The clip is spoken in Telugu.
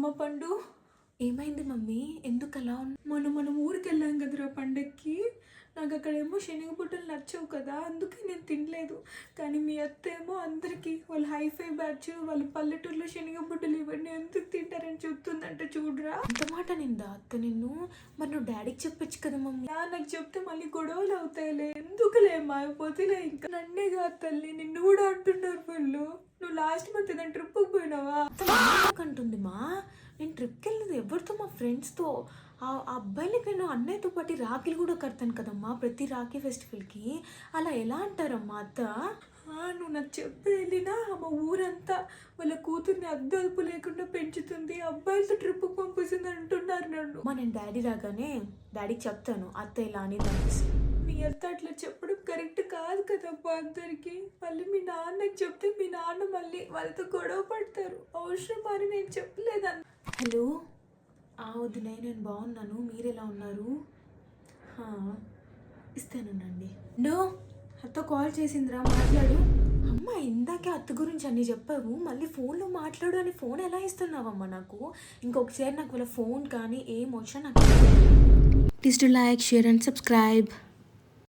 అమ్మ పండు, ఏమైంది మమ్మీ? ఎందుకు అలా మనం ఊరికి వెళ్ళాం కదరా పండక్కి. నాకు అక్కడేమో శనగబుట్టలు నచ్చవు కదా, అందుకే నేను తినలేదు. కానీ మీ అత్త ఏమో అందరికీ వాళ్ళు హైఫై బ్యాచ్, వాళ్ళు పల్లెటూరులో శనగబుట్టలు ఇవన్నీ ఎందుకు తింటారని చెప్తుందంట. చూడరా అంత మాట నిందా అత్త నిన్ను. మరి నువ్వు డాడీకి చెప్పొచ్చు కదా మమ్మీ. నాకు చెప్తే మళ్ళీ గొడవలు అవుతాయిలే, ఎందుకులే మాయపోతేలే. ఇంకా నన్నే కాదు తల్లి, నిన్ను కూడా అంటున్నారు వీళ్ళు. నువ్వు లాస్ట్ మంత్ ఏదైనా ట్రిప్కి పోయినావా అంటుంది మా. నేను ట్రిప్కి వెళ్ళినది ఎవరితో? మా ఫ్రెండ్స్తో. ఆ అబ్బాయిలకి నేను అన్నయ్యతో పాటు రాఖీలు కూడా కడతాను కదమ్మా, ప్రతి రాఖీ ఫెస్టివల్కి. అలా ఎలా అంటారమ్మా అత్త? నువ్వు నాకు చెప్పి వెళ్ళినా మా ఊరంతా వాళ్ళ కూతుర్ని అద్దల్పు లేకుండా పెంచుతుంది, అబ్బాయిలతో ట్రిప్కి పంపిస్తుంది అంటున్నారు నన్ను. నేను డాడీ రాగానే డాడీకి చెప్తాను అత్త ఇలా అని. మీ అత్త అట్లా చెప్పడం కరెక్ట్ కాదు కదబ్బా అందరికి. మళ్ళీ మీ నాన్నకి చెప్తే మీ నాన్న మళ్ళీ వాళ్ళతో గొడవ పడతారు. అవసరం అని నేను చెప్పలేదన్న. హలో వద్దులే, నేను బాగున్నాను, మీరు ఎలా ఉన్నారు? ఇస్తానండి. అత్త కాల్ చేసిందిరా, మాట్లాడు. అమ్మ ఇందాకే అత్త గురించి అన్నీ చెప్పావు, మళ్ళీ ఫోన్లో మాట్లాడు అని ఫోన్ ఎలా ఇస్తున్నావమ్మా నాకు? ఇంకొకసారి నాకు వాళ్ళ ఫోన్ కానీ ఏం వచ్చినా నాకు. Please to like, share and subscribe.